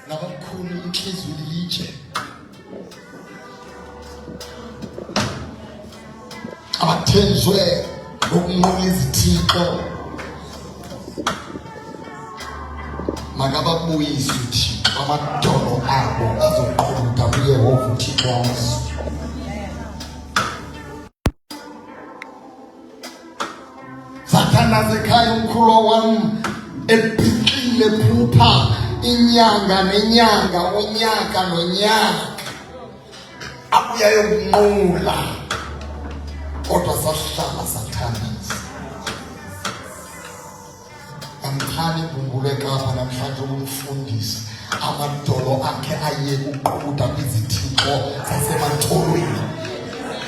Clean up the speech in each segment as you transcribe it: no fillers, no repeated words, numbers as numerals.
Nabakhulu inhliziyo litshe. Abathenjwe ngokunqola izithixo. Makababuyise uThixo amadolo abo azoqhubeka kuYehova uThixo wamazulu. Satana zekhaya umkhulu wami ebhikile phupha inyanga nenyanga unyaka nonyaka abuya yokunqula kodwa sahlala sathandaza. Amkhani kumbuleka apha namhlanje umfundisi amadolo akhe aye ukuqhuda kwizithixo zasemantorweni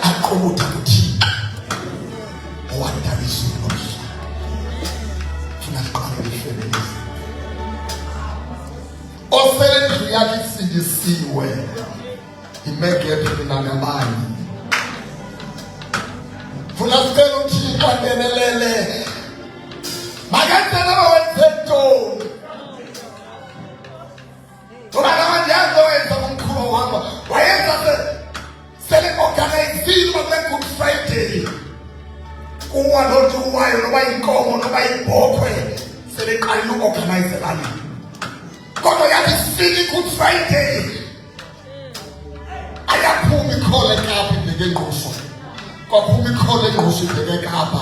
aqhuda kuThixo owadaliswa nomhlaba. Funa siqale ifemeli osele ndlu yakhe isindisiwe imegephi mina ngabani. Funa sicela uThixo angenelele makenzela wenzentoni ubana mandiyazi owenza umkhulu wami wayenza sele-organizile kule-Good Friday kuwa lojuwayo noba inkomo noba ibhokhwe seleqalile uku-organizelana kodwa yathi sini Good Friday ayaphuma ikhole eKapa ibheke engqusho kwaphuma ikhole engqusho ibheke eKapa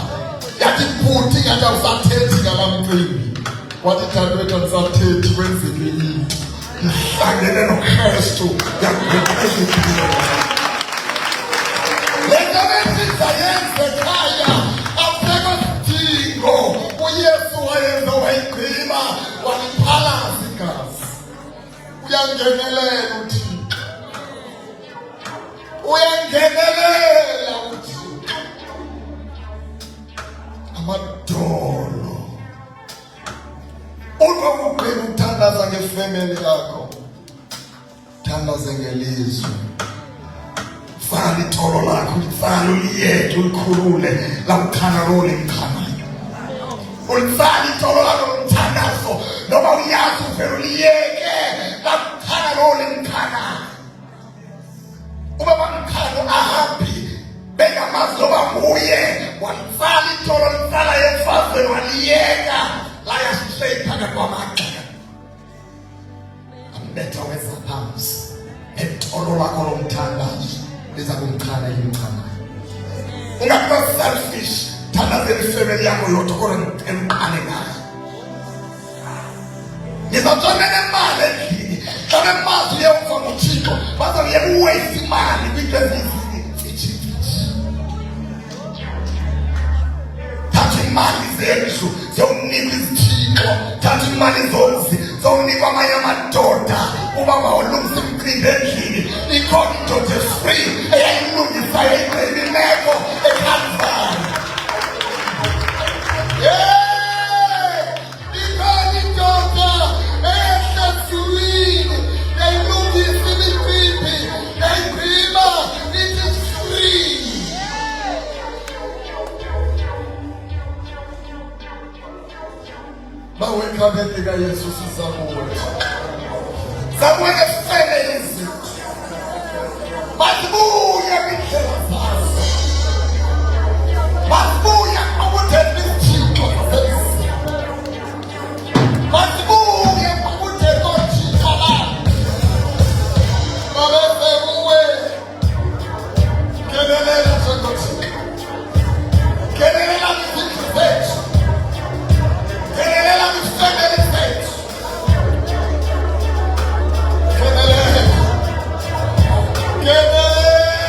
yathi bhuti ngathi awusathethi ngala mcimbi wathi dadewethu awusathethi kwenzeke into ngihlangene noKristu yakuziphilela lento benziza yenze ekhaya awusekho sidingo uYesu wayenza wayigqiba waliphalaza igazi. Uyangenelela uThixo, uyangenelela uThixo. Amadolo uma ugqina ukuthandaza ngefamily yakho, thandaze ngelizwe. Fala itholo lakho, lifala uliyeke ulikhulule lamkhana lo limkhanayo. Ulifala itholo lakho lomthandazo noma uyazi uvele uliyeke lamkhana lo limkhanayo. Uma bamkhana ahambi bengamazi loba nguye walifala itholo lifala yemfazweni waliyeka laya sihleyipha kwamagxeka. Ambetha weza phansi etholo lakho lomthandazo liza kumkhana imkhanayo. Ungakuba selfish, thandazela ifamily yakho yodwa kodwa emqane ngayo. Ngizatshona nemali endlini xa bemazi uyeva ngoThixo bazoyeka uwaste imali kwinto ezifitshi. Thatha imali zendlu ziyawunika izithixo, thatha imali zowunika amanye amadoda uba mawulungise imicimbi endlini. Ikhona indoda free eyayilungisa yayigcina imeko eKalvari. Ikhona indoda eyahlazulwini yayilungisa imicimbi yayigcina. It is free. Bawekhabeni likaYesu sizabuya. Sabuya ngefamily zethu. Masibuya kwindlela zazo. Masibuya kwakutheni izithixo zasemzini. Masibuya kwakutheni oothixo labo. Babefekuwe. Ngenelela njengoThixo. Ngenelela izindlu zethu. Ngenelela kwifamily zethu. Ngenelela. Ngenelela.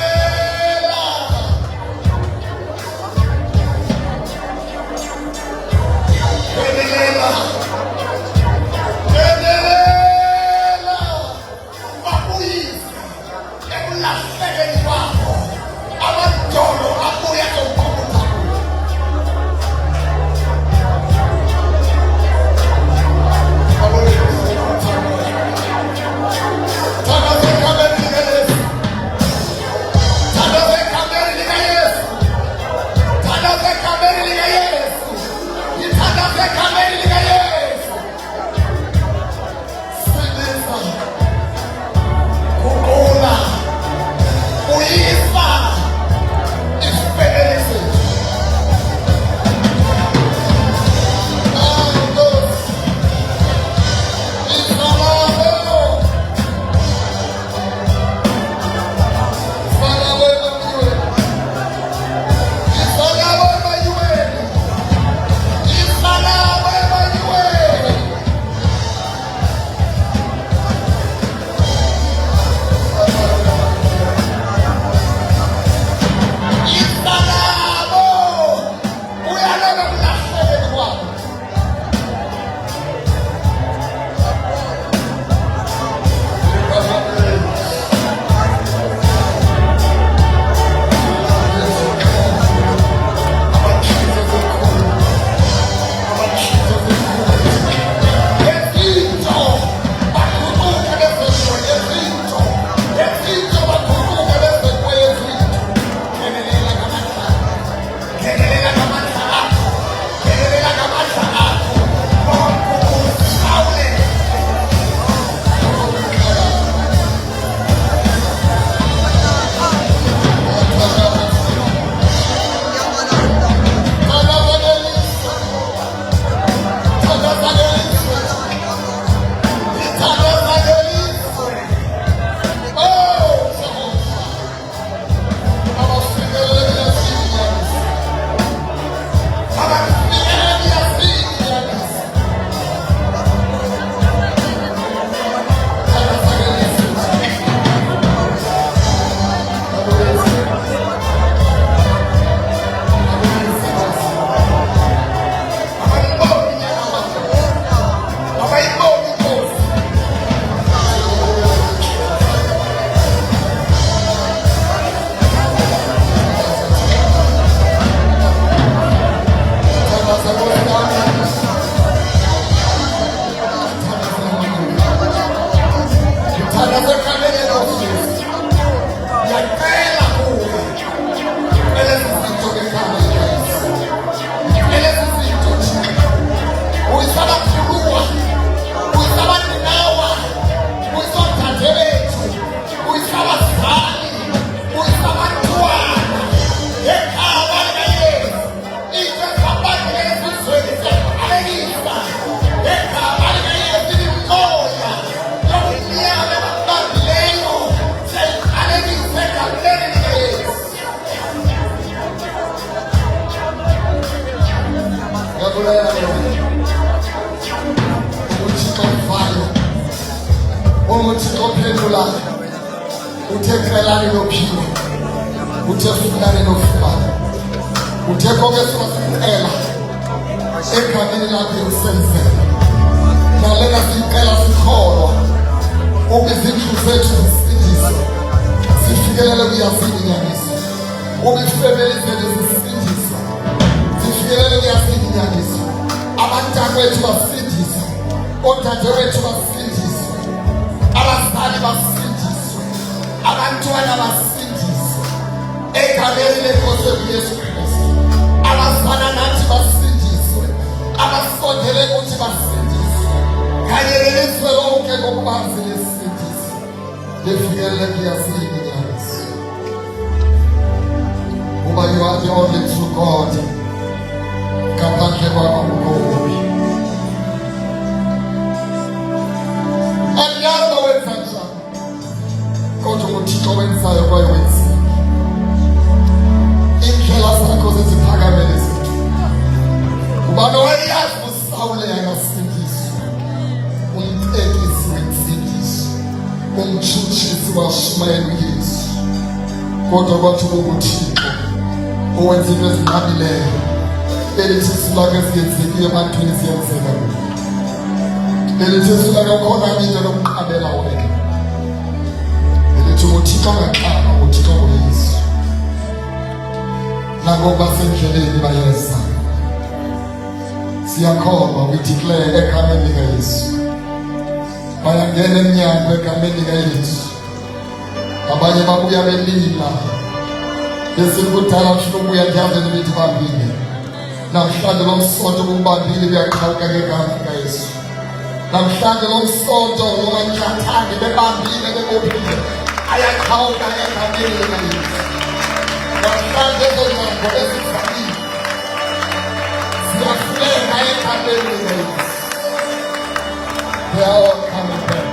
You are the only true God. Kodwa bathuka uThixo owenza into ezinqabileyo elithi isilaka esiyenzekile ebantwini siyenzeka elithi isilaka khona into lokuqabela wena elithi uThixo ngaqaba uThixo uYesu nakuba sendleleni bayeza siyakholwa we declare egameni likaYesu bayangena emnyango egameni likaYesu abanye babuya belila besikudala ufuna ukuya ngiyazi nemithi bambile namhlanje lomsonto kumbambile kuyaqhawuka ngegama likaYesu namhlanje lomsonto noma ngiyathanda bebambile bebophile ayaqhawuka egameni likaYesu namhlanje ezonyango ezifakile ziyafuleka egameni likaYesu. They are all coming back.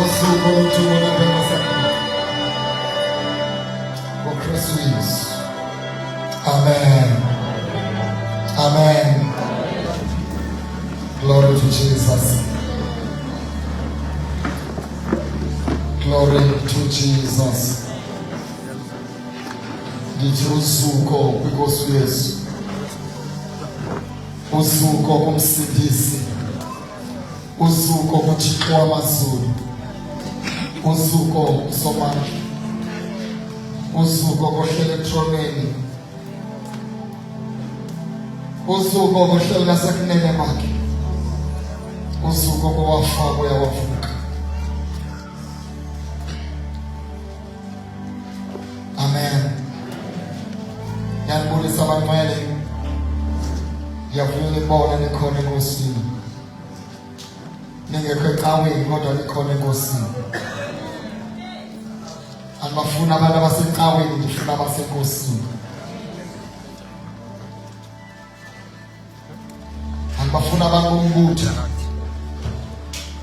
Usuku oluthula lwemasakhe uKristu Yesu. Amen. Amen. Glory to Jesus. Glory to Jesus. Ngithi usuku kuNkosi Yesu. Usuku kumsindisi. Usuku kuThixo wamazulu. Usuku somandla. Usuku kohlelo ethroneni. Usuku kohlelo lasekunene kwakhe. Usuku kowafaka uyawavuka. Amen. Yanibulisa abangcwele. Ngiyafuna libona nikhona enkosini. Ningekho ecaweni kodwa nikhona enkosini. Angibafuna abantu abasecaweni, ngifuna abasenkosini. Angibafuna abantu bombutho,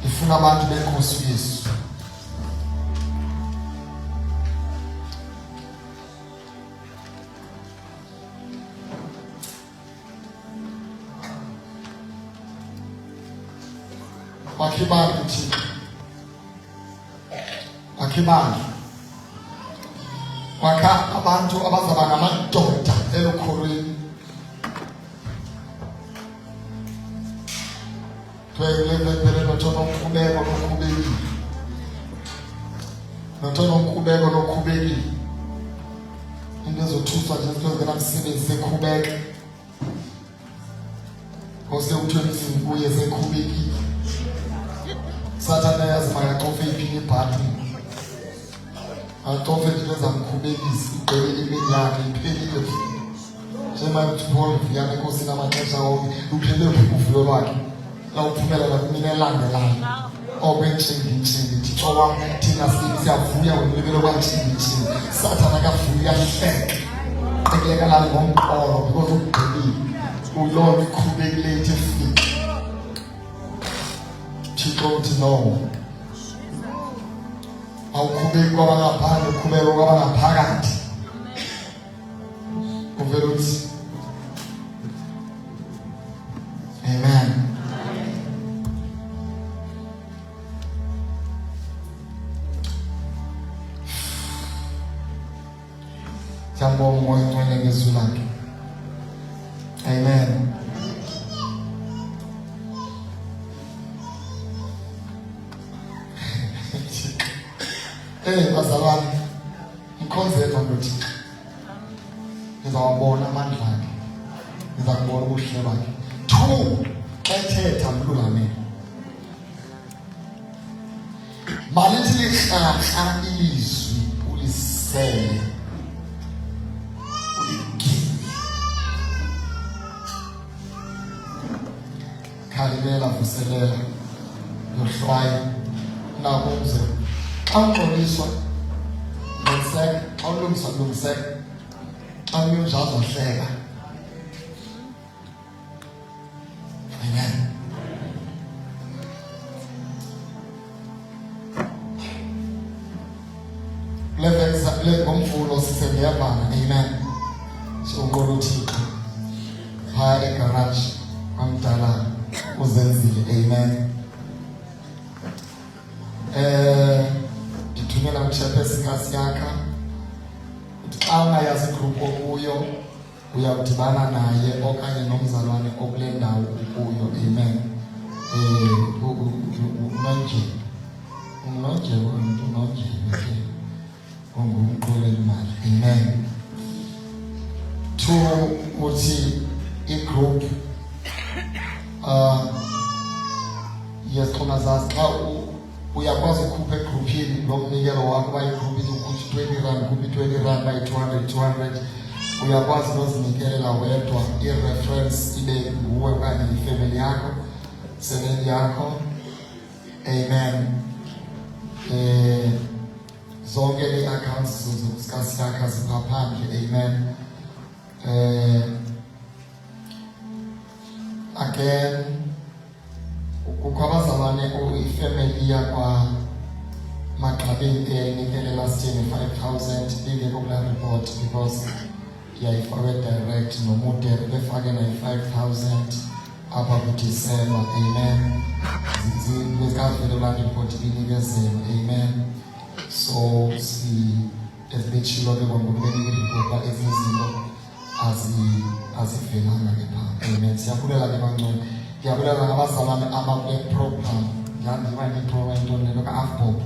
ngifuna abantu beNkosi Yesu. Wakhibali Thixo, wakhibali wakha abantu abazaba ngamadoda elukhulwini. Twelele nothono ukhubeko lokhubekile, nothono ukhubeko lokhubekile. Into ezothusa nje into ezingena msebenzi sekhubeke sewuthweni kuye sekhubekile Sathane yazi makacofe iphini ibhati acofe into ezamkhubekisa igqibele iminyaka iphelile Njema uthibona uviyana enkosini amaxesha wonke uphele uvuyo lwakhe la uphumela nakumina elandelayo obentshingi Thixo wam thina siyavuya ngolibelo kwantshingi Sathane akavuya ihleke ekelekala ngomqolo because ugqibile ulona ikhubekile ethi fika Thixo uthi no awukhubeki kwabangaphandle ukhubeka kwabangaphakathi uvele uthi amen Siyambonga umoya ongcwele ngezwi lakhe amen bazalwane mkhonzela noThixo ngizawabona amandla akhe ngizakubona ubuhle bakhe 2 ethetha mlungane malithi lihlahla ilizwi ulisele uligibe khalimela vuselela yohlwaye nakuze Angcoliswa ngenseke awulungiswa lungiseke amyonjazo hleka amen le ngomvulo sisengiyavana amen so ngoluthixo phaya egarage amdala uzenzile amen Ngithumela umshephesikasi yakha xa ungayazi igroup okuyo uyakudibana naye okanye nomzalwane okule ndawo ukuyo amen unonje ongumqolo imali amen 2 uthi igroup yes khona zazi xa uyakwazi ukukhupha egroupini lomnikelo wakho bayigroup ukuthi 20 rand kuphi 20 rand by 200 uyakwazi nozinikelela wedwa i-reference ibe nguwe okanye ifamily yakho semeni yakho amen zonke i-accounts zikaSiyakha zingaphandle amen again kukho abazalwane ifamily yakwa Maqabeni nikele last year 5,000 ingekho kula report because yayifakwe direct nomude befake na 5,000 apha kuDecember amen bezikavele kula report inikezelo amen so si esibechilo ke ngokubeni report ezizinto azivelanga ke pha amen siyabulela ke bangcwele Yabulela ngabazalwane abakule program ngiba ne-program into ka-AFBOB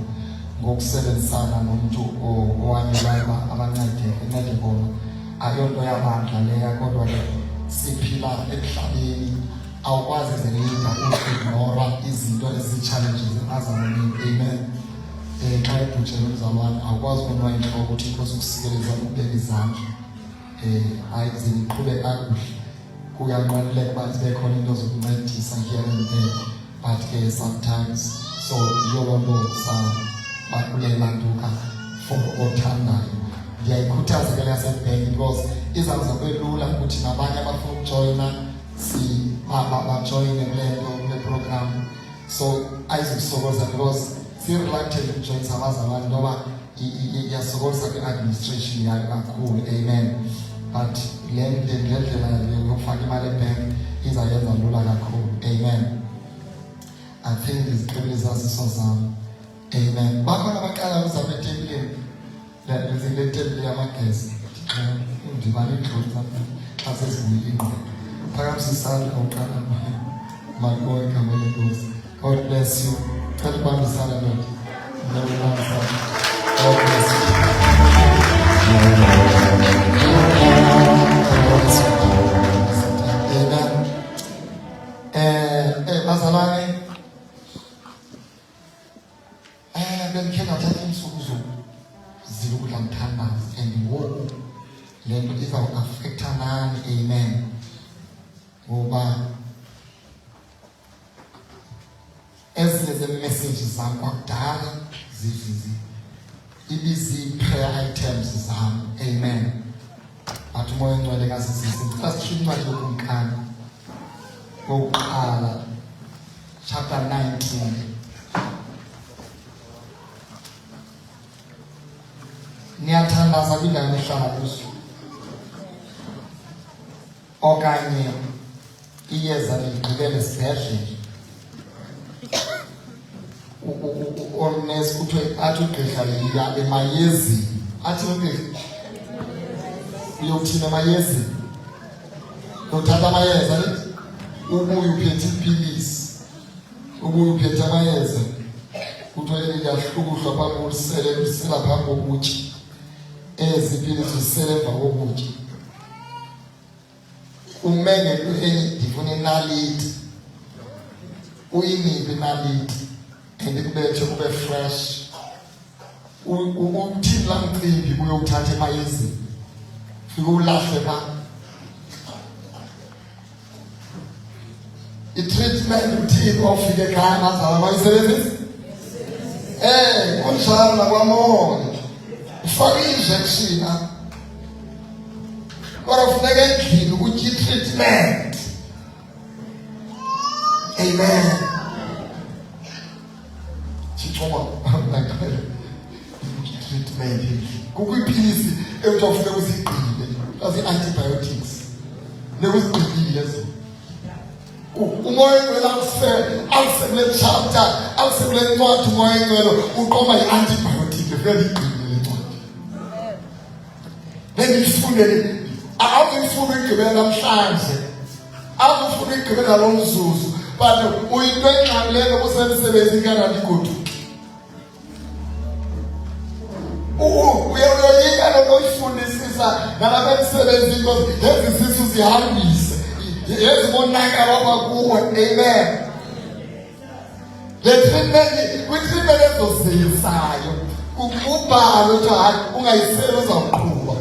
ngokusebenzisana nomuntu owanyelwa abancede bona ayonto yamandla leya kodwa ke siphila emhlabeni awukwazi zelida ukuignora izinto ezi-challenges azalwaneni amen xa edutshele umzalwane awukwazi ukunwa inhloko ukuthi inkosi ukusikeleza ukubeka izandla hayi ziniqhube kakuhle kuyanqweneleka uba zibe khona into zokuncedisa here and there but ke sometimes so yiyo loo nto sabakulela ntuka for othandayo ndiyayikhuthaza ke leyasebank because izawuzabe lula ukuthi nabanye abafuna ukujoyina bajoyine kule program so ayizukusokoza because si-reluctant ukujoyinisa abazalwane ntoba iyasokolisa kwi-administration yayo kakhulu amen but le ndlela yokufaka imali ebank izayenza lula kakhulu amen I think izigqibeli zaziso zam amen bakhona abaqala uzama etempileni le tempile yamagesi ndibane iintloni zam xa sezibuye ingqondo phakamisa isandla uqala malibonke igama lenkosi God bless you cela ubambisana nobambisana God bless you ngoba ezinye ze-messages zami kwakudala prayer items zami. Amen. But umoya ongcwele kasisisi ngicela sishiye incwadi yokumkani kokuqala chapter 19. Niyathandaza kwindawo ehlala kuzo okanye iyeza ligqibele esibhedlele onesi kuthiwe athi ugqirha liya emayezini athi ugqirha uyokuthina emayezini uyothatha amayeza lithi ubuye uphethe ipilisi ubuye uphethe amayeza kuthiwe liyahlukuhlwa phambi kokusele usela phambi kokutya ezi pilisi usele emva kokutya umenge enye ndifuna inaliti uyinike inaliti andikubethe kube fresh umthini la mcimbi uyowuthatha emayezini fika ulahle pha i-treatment uthini ofike ekhaya mazala bayisebenzisa kunjalo nakwamoya ufake i-injection apha kodwa funeka endlini ukutya i-treatment. Amen. Treatment kukho iphilisi ekuthiwa uzigqile zi-antibiotics nekuzigqibile umoya ongcwele awusekule chapter awusekule ncwadi umoya ongcwele uqoma i-antibiotic vele igqibile le ncwadi bendiyifundele awuzifuna igqibela namhlanje awuzifuna igqibela lo mzuzu but uyinto engxamileyo kusemsebenzini kanaligodu uyoyika lento oyifundisisa nalapha emsebenzini lezi sisu zihambise yezimonakala wakuwe. Amen. Le treatment kwi-treatment ezozisayo kubhalo ukuthi hayi ungayiseli uzawuqhuba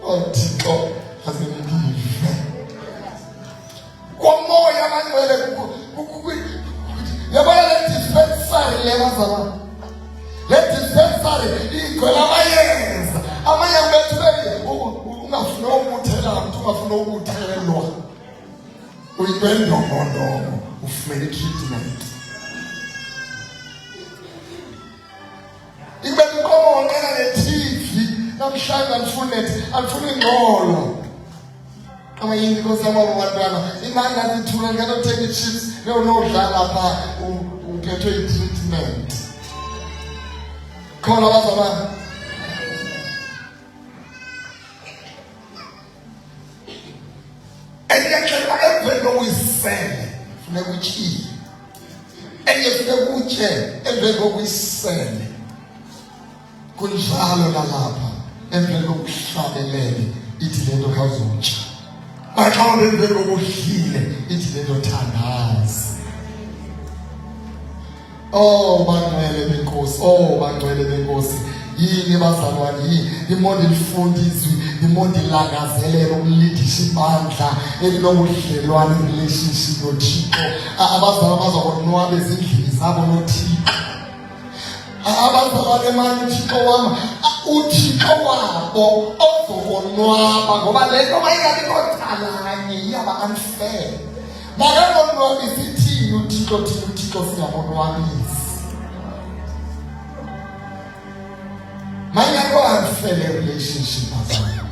othixo asemndive komoya amangcwele yabona le dispensary le bazalwane le dispensary igcwele amayeza bethu ungafuna ukuthela mntu ungafuna ukuthelwa uyinto ufumene treatment ibeke inkomo ngena ne-TV namhlanje alifuna ingqolo amayindi inkosi yamabo bantwana imali nazithula ngenothenga i-chips nodlala pha uphethwe i-treatment khona bazalwane. Endiyaxela emveni kokuyisele funeka utyile enye funeka utye emveni kokuyisele kunjalo nalapha emveni kokuhlabelele ithi le nto khawuzotya naxa emveni kokudlile ithi le nto thandaza. Bangcwele benkosi bangcwele benkosi yini bazalwane yini imondi lifunde izwi imondi langazelela ukulidisha ibandla elinobudlelwane relationship noThixo abazalwane bazokonwaba ezindlini zabo noThixo abazalwane manje uThixo wabo ozokonwaba ngoba le nto mayingabi nothalanye iyaba unfair makangonwabisa ithini uThixo singamonwabisi manyako unfair relationship azalwane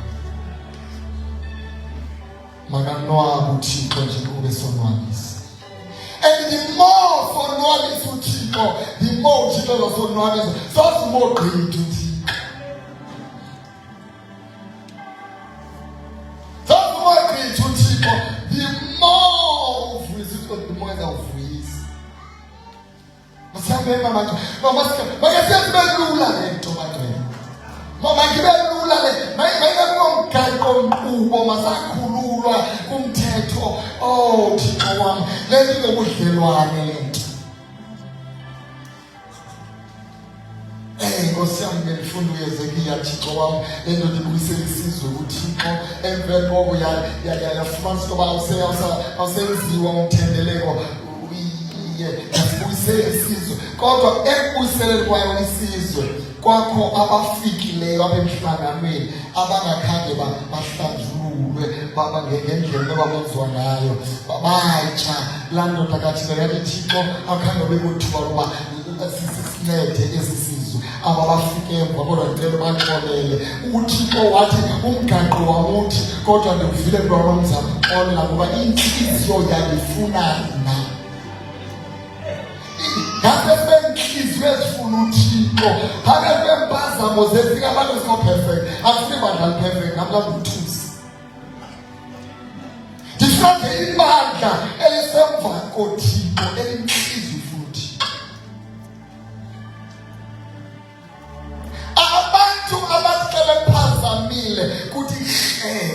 makanwaba uThixo njengoba sonwabisa. And the more sonwabisa uThixo the more uThixo uzosonwabisa so more great uThixo so more great uThixo the more uvuyisa the more uzawuvuyisa. Masihambe mama makasiyakubelula le nto bantwana mama ngibelula le mayingakomgaqo mqubo masakhululwa kumthetho Thixo wami le nto ngobudlelwane le nto Nkosi yami ngifunda uYezekiya Thixo wam le ndoda ibuyisele isizwe kuThixo emveni koko yafumanisa ukuba awusenziwa umthendeleko yasibuyisele isizwe kodwa ekubuyiseleni kwayo isizwe kwakho abafikileyo apha emhlanganweni abangakhange bahlanjululwe ngendlela abakwenziwa ngayo batsha laa ndoda kaThixo yathi Thixo akhange bekuthuba loba sisincede esi sizwe aba bafike emva kodwa ndicela baxolele uThixo wathi umgaqo wamuthi kodwa ndikuvile mntwana wam ndizamxolela ngoba intliziyo yalifuna na ngabe benhlizwe ezifuna uThixo ngabe bempazamo zefika abantu ziko perfect asifuni bandla perfect namhlanje uthusi ndifake ibandla elisemva koThixo elinhlizwe futhi abantu abasebephazamile kuthi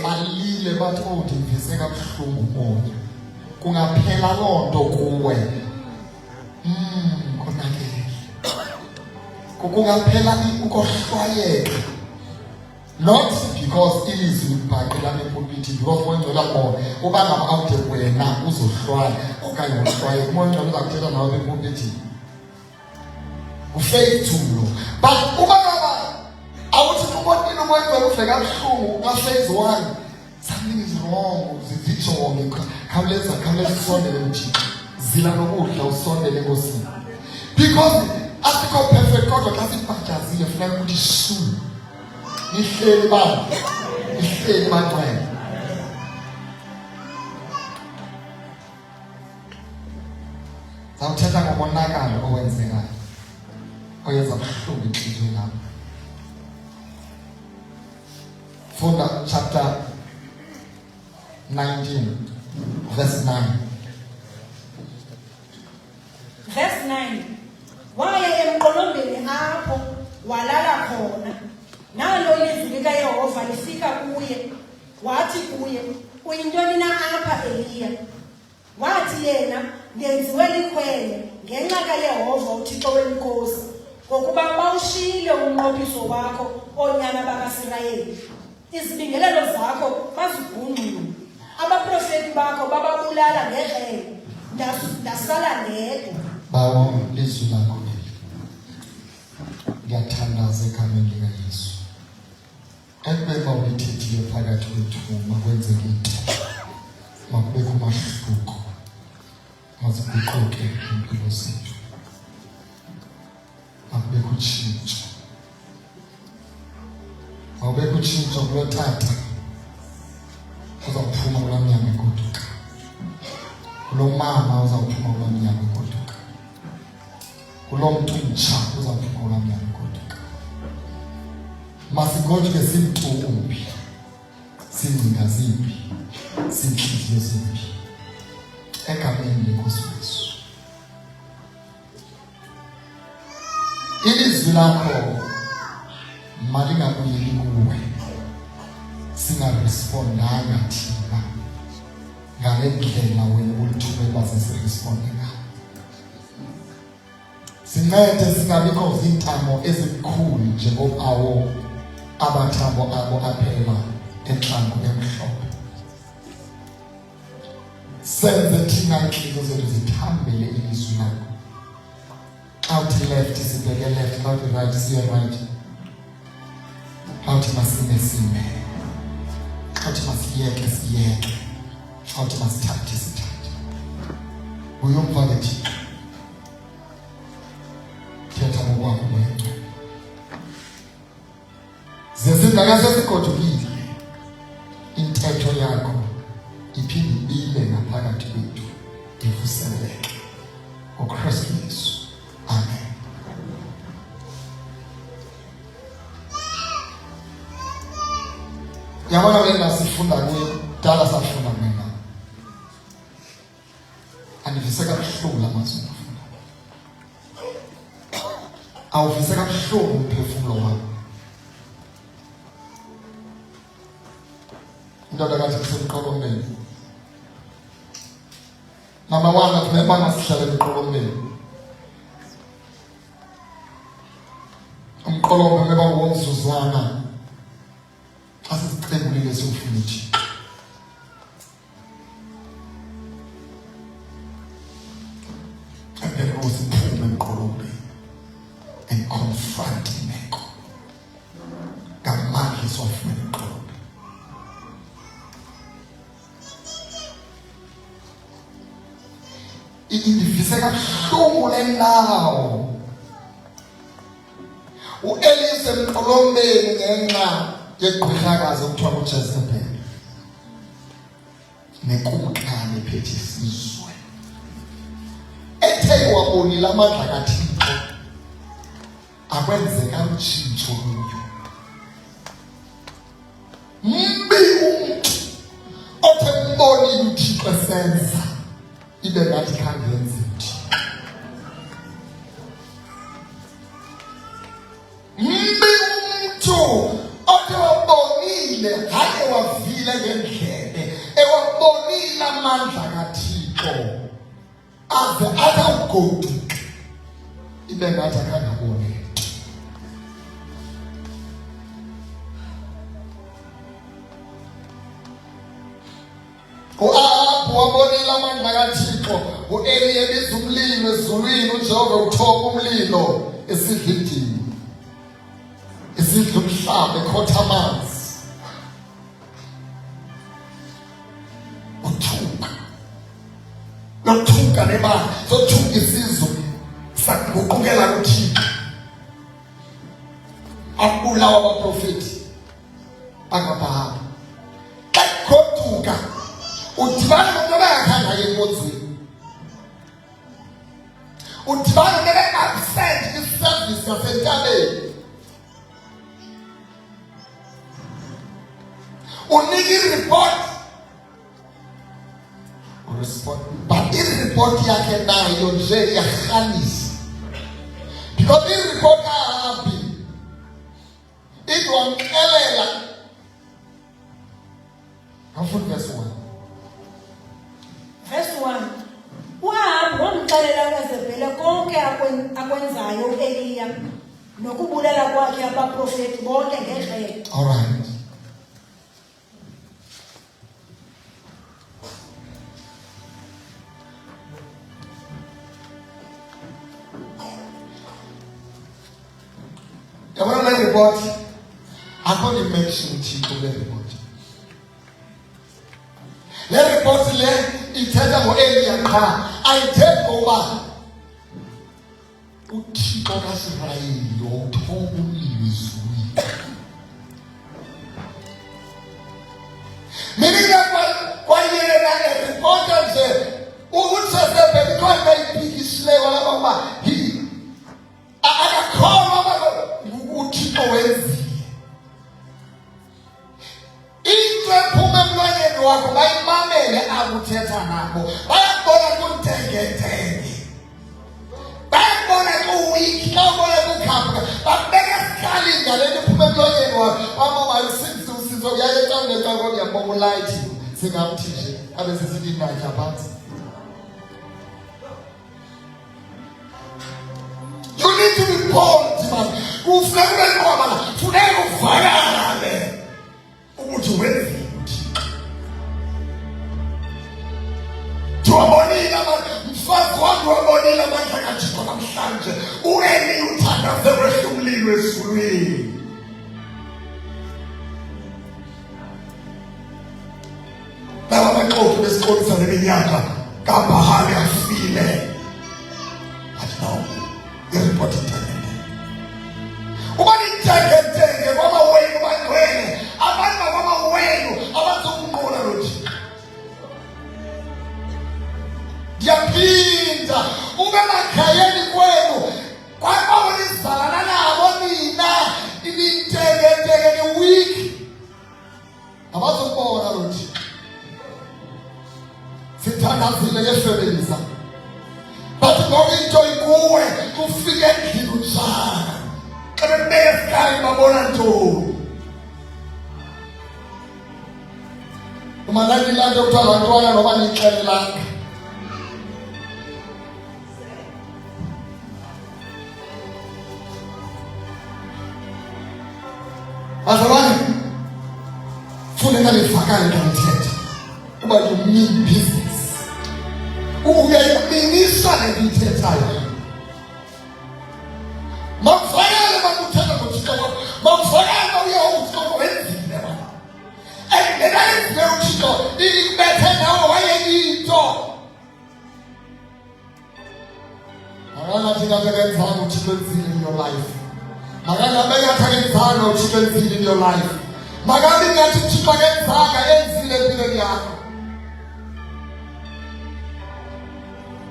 balile bathi ndivise kabuhlungu umoya kungaphela loo nto kuwe kungaphela ukohlwayeka not because ilizwi libhaqela epulpiti because umoya khona uba ngaba awude wena uzohlwaya okanye uhlwaye umoya uza kuthetha nawe epulpiti ufaith to lo but uba ngaba awuthi umoya umoya ufika kabuhlungu ka-phase 1 something is wrong zijonge khawuleza usondele kuThixo zila nokudla usondele enkosini because asikho perfect kodwa xa sibhajazile funeka ukuthi shu nihleli bantwana zawuthetha ngomonakalo owenzekayo oyenza buhlungu inhliziyo yami. Funda chapter 19 verse 9. Verse 9. Waya emqolombeni apho walala khona. Nalo ilizwi likaYehova lifika kuye. Wathi kuye, "Uyintoni na apha Eliya?" Wathi yena, "Ngenziwe likhwele ngenxa kaYehova uThixo wenkosi, ngokuba bawushiyile umnqophiso wakho onyana bakaSirayeli. Izibingelelo zakho bazigungqile. Abaprofeti bakho bababulala ngegele. Ndasala ndedwa." Bawo lizwi lakho leli. Ngiyathandaza egameni likaYesu. Ekubeka ulithethile phakathi kwethu makwenzeke into. Makubekho umahluko. Maziguquke impilo zethu. Makubekho utshintsho. Makubekho utshintsho kulotata. Uzawuphuma kula mnyama egoduka. Kulo mama uzawuphuma kula mnyama egoduka. Kulo mntu mtsha uzawuphuma kula mnyama egoduka. Masigoduke simntumbi. Singcinga zimbi. Sinhliziyo zimbi. Egameni lenkosi Yesu. Ilizwi lakho malingabuyeli kuwe. Singarespondanga thina ngale ndlela wena ulithumela sesiresponde ngayo. Sincede singabikho zintamo ezikhulu njengobawo abathambo abo aphela enhlangu emhlophe. Senze thina inhliziyo zethu zithambele ilizwi lakho. Out left sibheke left, out right siye right. Out masime. Out masiyeke. Out masithathe. Uyumva ngithi thetha ngokwakho wena. Zesindakasesikhodukile intetho yakho iphinde ibe ngaphakathi kwethu ivuseleleke ngoKristu Yesu. Amen. Yabona lena sifunda kudala safunda mina. Anivise kabuhlungu lamazwi ngifunda. Awuvise kabuhlungu umphefumulo wami. Indoda kathi kusemqolombeni. Mama wami kumeba ngasihlale emqolombeni. Umqolombe meba womzuzwana. uthixo. Angeke usiphume emqolobeni and confront imeko ngamandla esiwafumene emqolobeni. Indivise kabuhlungu le ndawo. U-Elisa emqolombeni ngenxa yegqirhakazi okuthiwa nguJezebeli nekumkani ephethe isizwe. Ethe wabonile amandla kaThixo akwenzeka utshintsho kuyo. Mbi umntu othe mbonile uThixo esenza ibe ngathi khangenzi uThixo. Mbi umntu othe wabonile hayi wavile ngendlebe ewabonile amandla kaThixo aze akawugoduka ibe ngathi akangaboni. U-Ahabu wabonile amandla kaThixo. U-Eli ebiza umlilo ezulwini, uJehova uthoba umlilo esidlidini, esidla umhlaba, ekhotha amanzi. Uthuka nothuka nebala sothuka isizwe saguqukela kuThixo. Abulawa abaprofeti bakaBhali bagoduka. Udibana nomuntu abayakhanga enkonzweni. Udibana nomuntu absent iservice yasentabeni. Unika i-report. But i-report yakhe nayo nje iyahanisa. Because i-report ahambi idwamkelela. Ngafuna verse 1. Verse 1. U-Ahabu wamxelela uJezebeli konke akwenzayo u-Eliya nokubulala kwakhe abaprofeti bonke ngexhego. All right. Yabona le report akho mention Thixo le report. Le report le ithetha ngo-Eliya qha, ayithethi ngoba uThixo kaSirayeli uthoba umlilo ezulwini. Mina kwayena le report nje uJezebeli khona iphikisileyo ngoba akakholwa uThixo wenzile. Into ephuma emlonyeni wakho bayimamele akuthetha nabo. Bayabona kuntengentenge, bayabona kuwiki, bayabona kukhapha, babeka sikali ngalento ephuma emlonyeni wakho. Mama sizokuyaye encangeni kodwa yabonga ulight singamthi nje abe sesithi nakha phansi. You need to be bold, man. Kufuneka ngoba la funeka uvakale ukuthi wenze uThixo. Wabonile mfazi wami, wabonile amandla kaThixo namhlanje. U-Eli uthandaze wehle umlilo ezulwini. Laba baqotho besiqolisa leminyaka kaBhali afile. But no, i-report itengene. Uba nitengentenge kwaba wenu bangcwele, abantu bakwaba wenu abazokunqola lo Thixo. Ndiyaphinda ube makhayeni kwenu kwaba nizalana nabo nina inintengentenge ni-week abazobona lo Thixo. Sithandazile ngefemeli zabo, but ngoba into ikuwe kufike endlini utshana ebebeka esikali babona ntoni. Uma nanilande kuthiwa bantwana noba nixelelanga bazalwane, funeka livakale xa lithetha uba you mean business. Uyayiminisa le nto ithethayo. Makuvakale makuthetha ngoThixo wakho, makuvakale uye uThixo wenzile wena. Engekayenzile uThixo ikubethe nawe wayeyinto. Makangathi ngabekenzanga uThixo enzile in your life. Makangabekenzanga uThixo enzile in your life. Makabe ngathi uThixo akenzanga enzile empilweni yakho.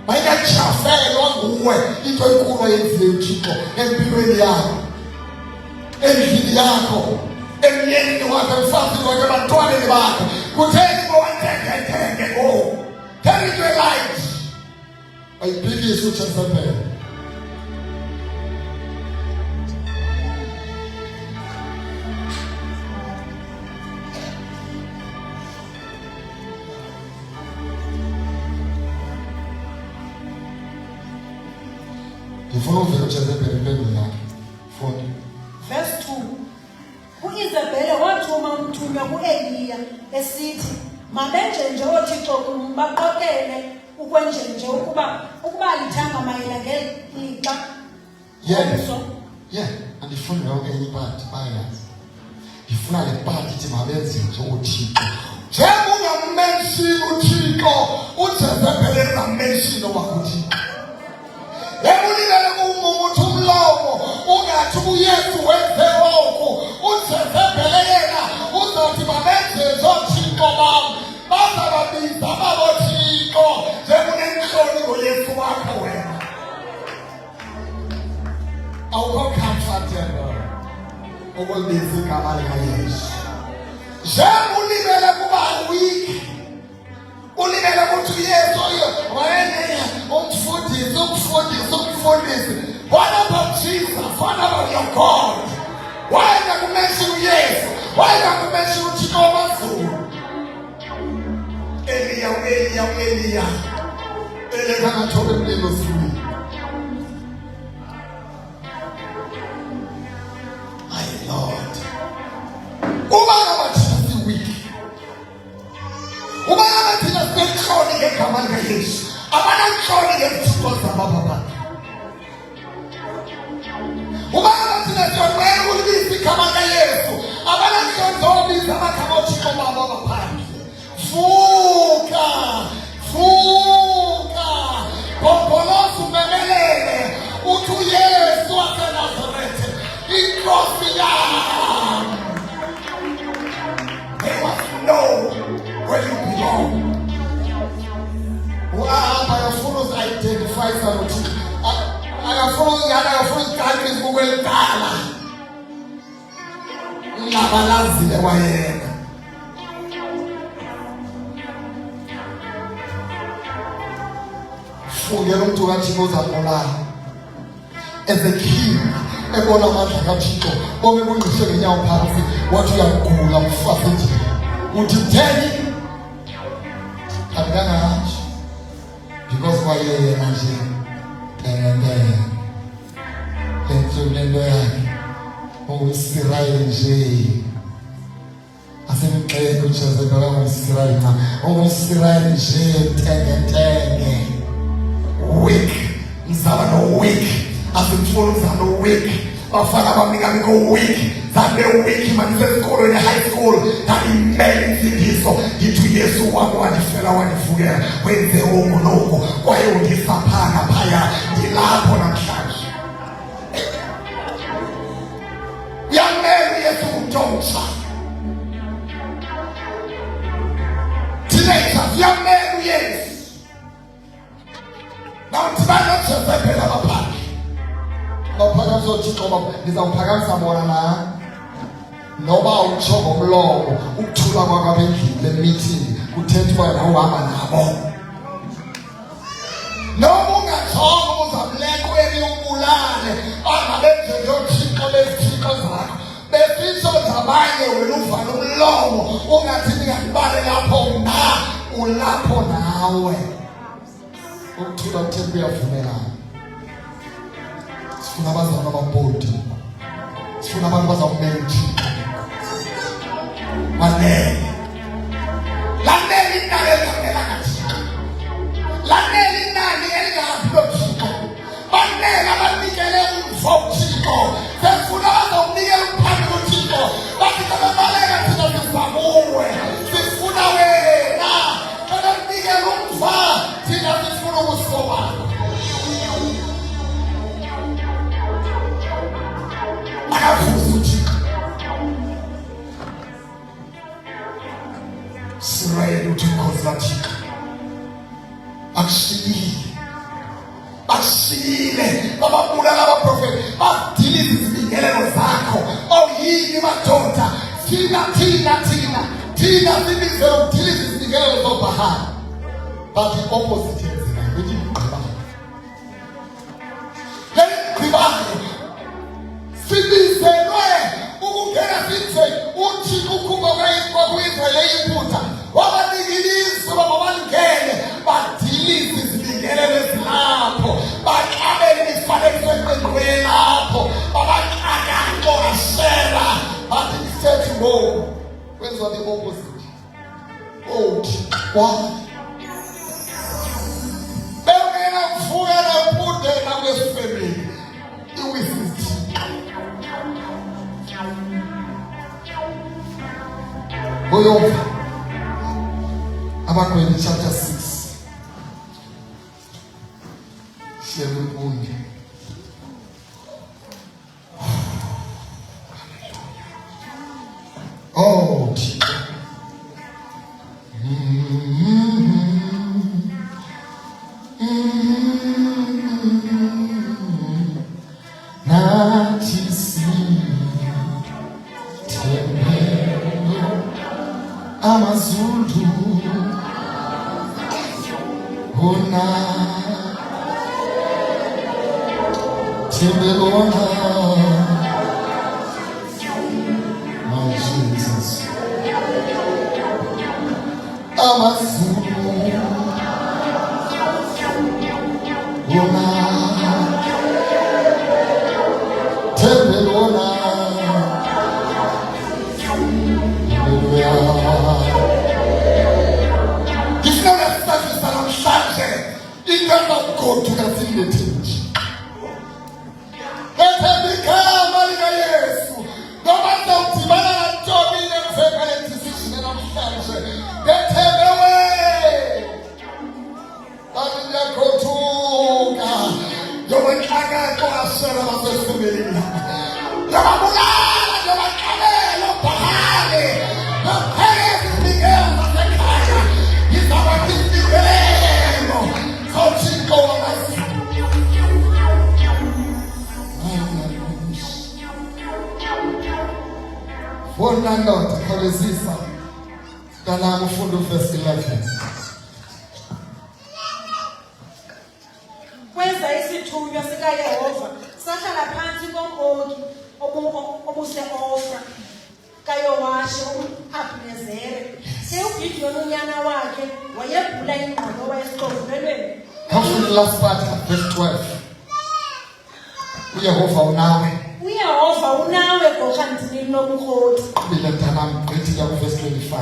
Mayingajafelwa nguwe into enkulu yenzile uThixo empilweni yakho, endlini yakho, emyeni wakho, emsazini wakho, ebantwaneni bakho. Kutheni bowanthengethenge go? Tell it to a light. Ayiphikise uJezebeli. Ndifuna uvele uJezebeli impendulo yakhe. Funda. Verse 2. U-Izebheli wathuma umthunywa ku-Eliya esithi, mabenje nje ooThixo kum baqokele ukwenjenje ukuba alithanga mayela ngeli lixa. Yeah, andifuni yonke enye ipati bayazi. Ndifuna le pati ithi mabenze nje uThixo. Njengoba ungammenshini uThixo, uJezebeli engammenshini wakuThixo. Yebulilele kumuntu umlomo ungathi uYesu wenze oku. uJezebeli yena uzothi mabenze nje uThixo bam. Bazababiza baboThixo njengonenhloni ngoYesu wakho wena. Awukho comfortable ukulibiza igama likaYesu. Njengulibele kuba weak, ulibele ukuthi uYesu wayena umfundisi. What about Jesus? What about your God? Why not to mention uYesu? Why not to mention uThixo wamazulu? Eliya kangathola umlilo sibili. My Lord, uba ngabathina si-weak, uba ngabathina sinenhloni ngegama likaYesu, abananhloni ngezithixo zabababa. Uba ngabathina siyonqena ukulibiza igama likaYesu, abananhloni zokubiza amagama oThixo babo abaphandle. Vuka, bomboloza umemelele uthi uYesu waseNazaretha inkosi yami. They must know where you belong. Akafuna uzi-identify sanokuthi akafuna uzigaqe izibukwelidala. Labalazile wayena. Fungela umuntu kaThixo uzabulala. As a king, ebona amandla kaThixo, bonke bungqiswe ngenyawo phansi, wathi uyagula umfazi nje. Uthi mtheni? Akangakanje. Because wayeyena nje lento yakhe unguyisirayeli nje. Asemxele uJezebeli unguyisirayeli na unguyisirayeli nje tenge. Weak, mzaba no weak, asimfuna mzaba no weak. Bafana bamnika miko weak, zabe weak manisesikolo high school, ngimele imfundiso ngithi Yesu wami wanifela wanivukela wenze okuloko kwaye ungisaphana phaya ngilapho namhlanje. Yamele Yesu umntonsha. Teenagers, yamele Yesu. Jezebeli abaphansi. Baphakamisa uThixo baba, ngizawuphakamisa bona na. Noba utsho ngomlomo, ukuthula kwakho abendlini le-meeting kuthethwa nawe uhamba nabo. Noma ungathonga uzamleka uye ubulale, angabenze nje uThixo lezithixo zakho. Befiso zabanye wena uvale umlomo, ungathi ngiyakubale lapho na, ulapho nawe. Ukuthula kutheni kuyavumelana. Sifuna abazalwane ababhodi. Sifuna abantu bazawumela uThixo. Manene. lanele inani elingamelanga thina, lanele inani elingahambi lothixo, banele abanikele umva uthixo, sefuna bazawunikela uphambi kuthixo, bathi kabebaleka thina sizakuwe, sifuna wena, kabenikela umva thina sifuna ubuso bakho. Makavuza uthixo. Sirayeli uthi inkosi lathixo bashiyile bababulala abaprofeti, badiliza izibingelelo zakho. Yini madoda, thina sibizele ukudiliza izibingelelo zobhahari, but i-opposite yenzeka ukuthi ngqibane. Leli ngqibane sibizelwe ukungena sithi uthi ukuba kwaku-Israyeli eyiphutha wabanikilisa baba bangene badilize izibingelelo ezilapho, baqabele imifanekiso eqenqweni lapho, babaqaka ngoAshera, bathi isethi wo kwenziwa the-opposite. Why? Bengena kuvukela ukudena kwesifemini iwisithi Boyova Abagwini chapter 6 Shembundi. Oh Amazulu Hona Tembelona My Jesus Amazulu Hona Tembelona Go to the village. Let him become a Yesu. No matter what you are talking and taking decision and understand. Get him away. But in the go to God, you will not go as well as the family. You are Mullah, you are Kamel, you are Bahari, you are Perez, Miguel, he's our Bona ndoda khawulezisa kanami ufunda verse 11. Kwenza isithunywa sikaYehova sahlala phansi kom'Okhi obuse-Ofra kaYowashi um'Abhinezeri. UGidiyoni unyana wakhe wayebhula ingqolowa esixovulelweni. Come to the last part of verse 12. uYehova unawe. uYehova unawe goqanzini lomkhoti. Bila mntanami gqithi verse 25.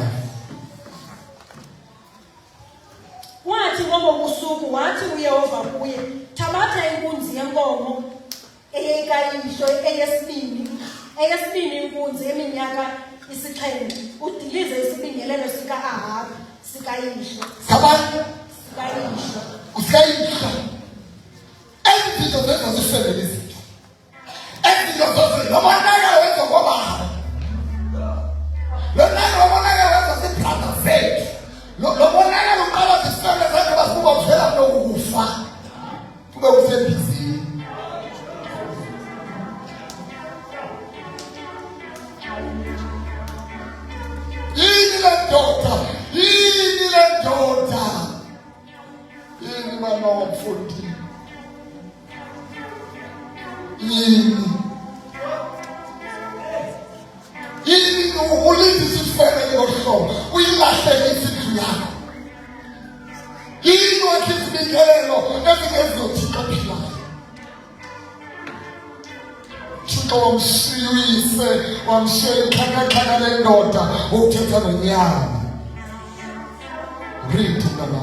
Wathi ngobo busuku wathi uYehova kuye, thabatha inkunzi yenkomo eyekayihlo eyesibini inkunzi eminyaka 7, udilize isibingelelo sika-Ahabi sikayihlo. Sikayihlo. Ezinto zenza zifemeli izinto. Ezinto zonke nobonake wenza ngobaba. Lonake wabonake wenza zibrother zethu. Lobonake luqala zifemeli zethu basibuka kuphela nokufa. Kube kusebhizi. Yini le ndoda. Yini mama wamfundi. Yini ulithi sifemeli ngohlobo. Uyilahlele izinto yakho. Yini wakithi bingelelo ezingezothixo ophilayo. Thixo wamshiyise wamshiyela ikhakhakhaka lendoda ukuthetha nonyana. Read mntana.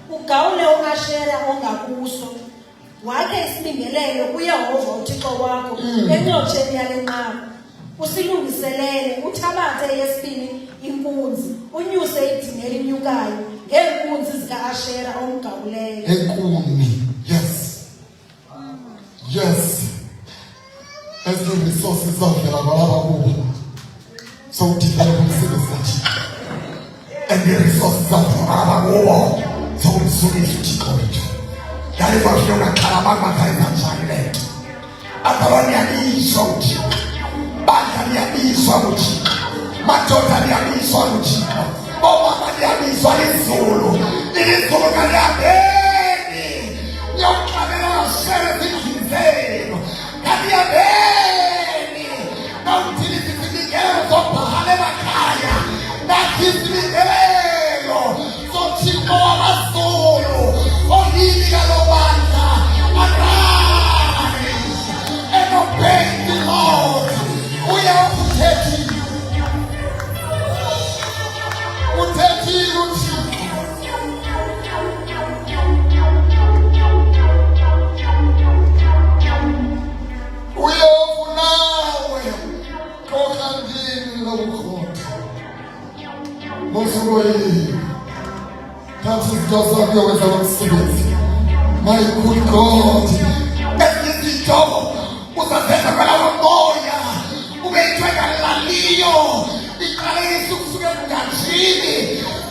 Ugawule uAshera ongakuso. Wakhe isibingelelo kuYehova uThixo wakho encotsheni yale nqaba. Usilungiselele uthabathe yesibini inkunzi, unyuse idini elinyukayo ngeenkunzi zikaAshera omgawuleyo. Enkuni. Yes. Yes. Ezinye resources zavela balaba kubo. So develop umsebenzi. And the resources zavela kubo. So umsebenzi uThixo. Yale bafuna kalabanga kayenzayo. Abanye yabizwa uthi. Bani yabizwa uthi. Madoda yabizwa uthi. Omama yabizwa izulu. Izulu kaliyabeni. Yokhamela share zindlizelo. Kaliyabeni. Nawuthini sibikelo zobhahale emakhaya. Nakizibikelo zoThixo wamazulu. Oyini kalobandla. Arise and obey the Lord. Uyakuthethi. Uthethi uthi. Uyafunawe kokhandini lobukhona. Mosukoyi. Thathi izinto zakho uyokwenza umsebenzi. My good God. Ezinto uzazenza ngalawo moya. Ubeyithweka laliyo. Iqalekisa ukusuka ebudanjini.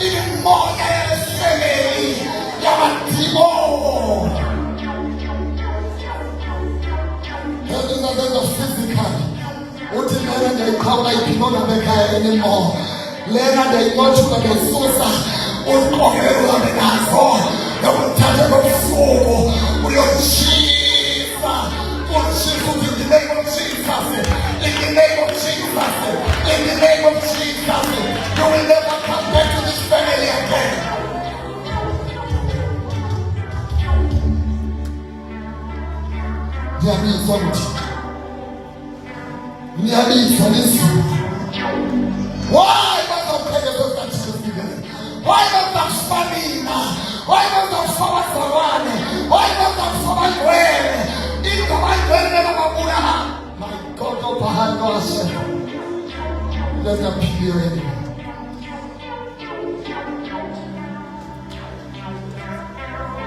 Imimoya yalesemeli. Yamadimo. Ezinto physical. Uthi lena ndiyayiqhawula iphilonga bekhaya anymore. Lena ndiyayinqothula ngeyisusa. Uqokelele uhambe nazo. Yokuthatha kobusuku. Uyotshisa. Utshisa uthi in the name of Jesus. In the name of Jesus. In the name of Jesus. You will never come back to this family again. Niyabizwa uthi. Niyabizwa lizulu. Why must I pay the that why must I stamina? Why must I forward for one? Why must I forward where? In the mind where never my God, go behind us. Let's not appeal anymore.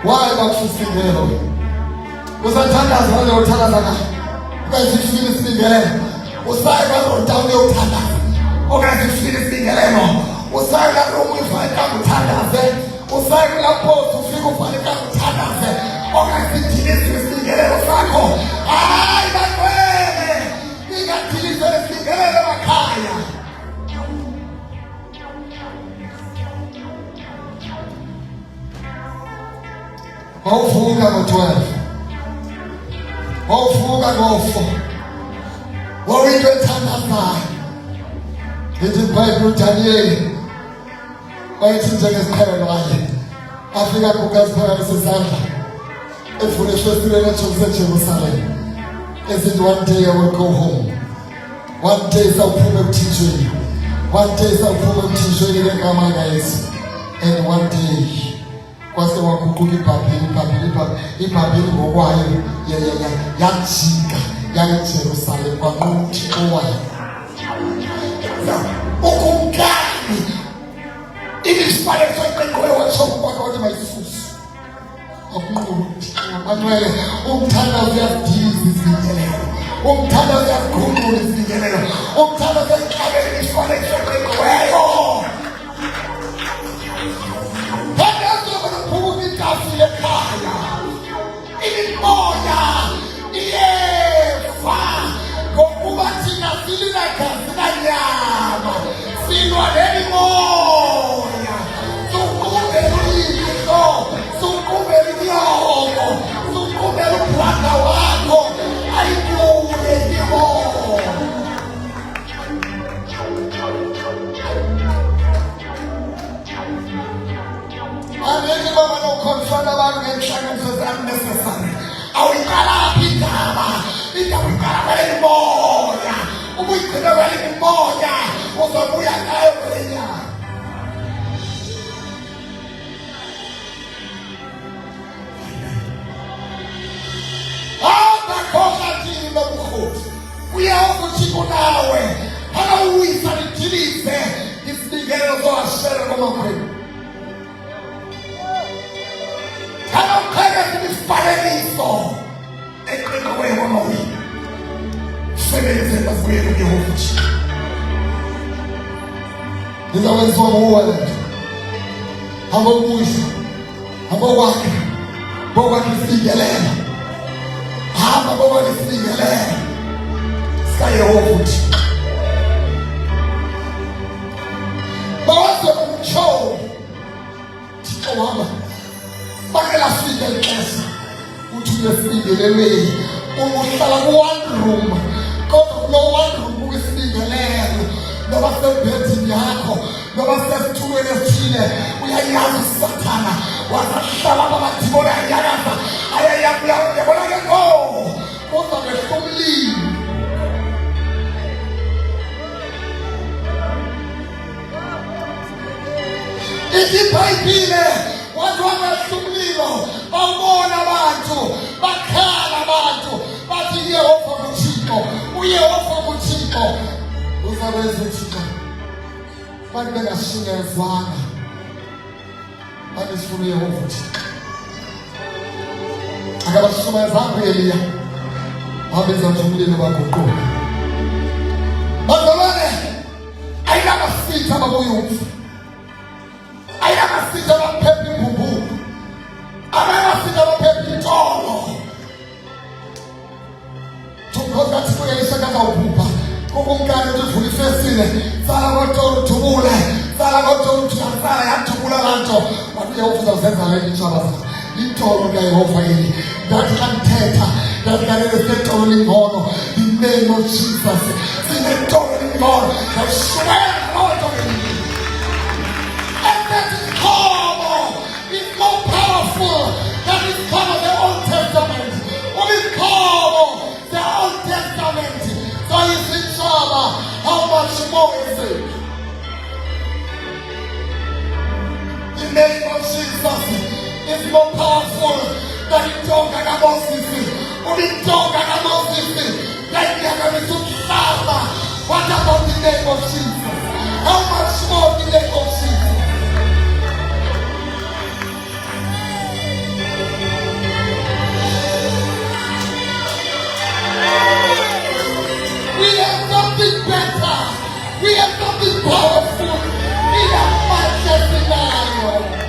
Why must you sing here? Uzathandaza wale uthandaza. Ukazifile isingelelo. Usayi kwazo ntawule uthandaza. Ukazifile isingelelo. Usayi lapho uyifaka uthandaze. Usayi lapho ufika ufaka uthandaze. Ukazifile isingelelo sakho. Hayi bakwele. Ingathilise isingelelo emakhaya. Wawuvuka ngo-12. Wawuvuka ngo-4. Wawuyinto ethandazayo. Ithi iBhayibheli uDanyeli wayethi njengesiqhelo wakhe afika kukaSiphakamisa isandla evule efestileni eJerusalem. Esithi one day I will go home. One day sawuphuma ebuthinjweni. One day sawuphuma ebuthinjweni ngegama likaYesu. And one day kwase waguquka iBhayibheli ngokwayo yajika yayeJerusalem kwanquthi owayo. Ukungani inisipaleso iqeqweyo wasokwakho wathi mayisusu akuquluthi amanyele umthandazo uyadiliza izingelelo umthandazo uyaguqula izingelelo umthandazo uyaqabela inisipaleso iqeqweyo thandazo banaphuma itafile ekhaya imimoya iyeva ngokuba thina silinagazi nanyama silwa leli moya sukumela uyihlo sukumela inyoko sukumela uplanga wakho ayikule imoya. Angeke baba nokhonfana abantu ngenhlanganiso unnecessary. Awuyiqalaphi indaba iqala kweli moya ubuyigcina kweli moya uzobuya ngayo kweli nyanga. nawe akawuyisa lijilize isibingelelo zoashera komakhwenu akawuqhekeza imifanekiso eqinqiweyo kwamawini sebenzela kuyena uYehova ngizawenziwa nguwe lento abokuyisa abokwakhe bokwakhe isibingelelo hamba bokwakhe isibingelelo sikaYehova uthi bawaze umtsho Thixo wami bakela fika ixesha uthi uyesibingelelweni uhlala ku-one room kodwa kulo one room ukwisibingelelo noba sembhedini yakho noba sesithulweni esithile uyayazi usathana wazahlala bamadimoni ayanyakaza ayayabona ke ngo kodwa behlomlini iBhayibhile wathi wangahlumlilo bawubona abantu bakhala abantu bathi uYehova nguThixo uYehova nguThixo uzabenza uThixo bantu bengashingelwanga banisifuna uYehova uThixo akabashumayezanga uEliya wabenza umlilo baguquka bazalwane ayinamasithi ababuyuthi ayinamasithi abaphepha imbumbulu ayinamasithi abaphepha intolo thukozathi kuyayishakaza ubhubha kukumkani uthivula ifesile sala kodwa uthubule sala kodwa uthubula yathubula lanto wathi uYehova uzazenza le intshaba zakho intolo kaYehova yini ndathi kanthetha ndathi kanele setolo lingono in the name of Jesus sinetolo lingono ngashukela lonto yini and that is common it's more powerful than is common the Old Testament what is common the Old Testament so is intshaba how much more is it in the name of Jesus is more powerful than intonga kaMoses. Intonga kaMoses. Like you are going to suffer. What about the name of Jesus? How much more the name of Jesus? We have something better. We have something powerful. We have Manchester United.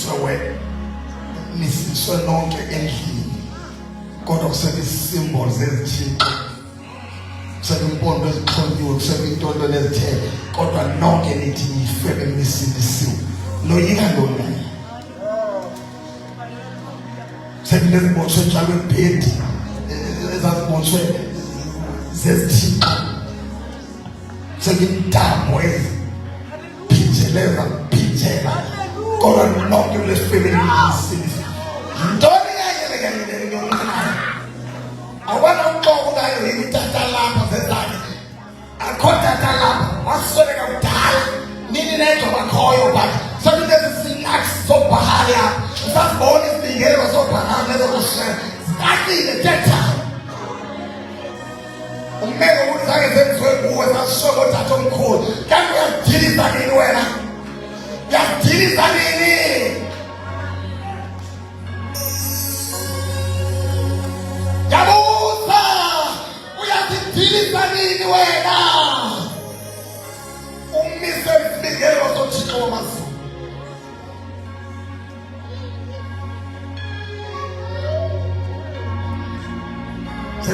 kuthiwe nisiswe nonke endlini kodwa kusebe isimbolo zezithixo kusebe impondo ezixhonyiwe kusebe intondo nezithele kodwa nonke nithi nifebe nisindisiwe loyika lona sekulezibotshwe njalo ebhedi ezazibotshwe zezithixo sekintambo eziphinjeleza phintshela kodwa nonke kulesifebe nisindisiwe ntoni yayelekanyelele yomncane awana uxoko ngayo yini tata lapha zezakhe akho tata lapha wasweleka kudala nini nenjoba khoyo but sekulezi sinaks zobhahali apha usazibona izibingelo zobhahali nezokushela zikakile teta ummelo ukuthi zake zenziwe kuwe zasishoka othatha omkhulu kanti uyazidiliza nini wena uyazidiliza nini yabuza uyazidiliza nini wena umise izibingelo zothixo wamazulu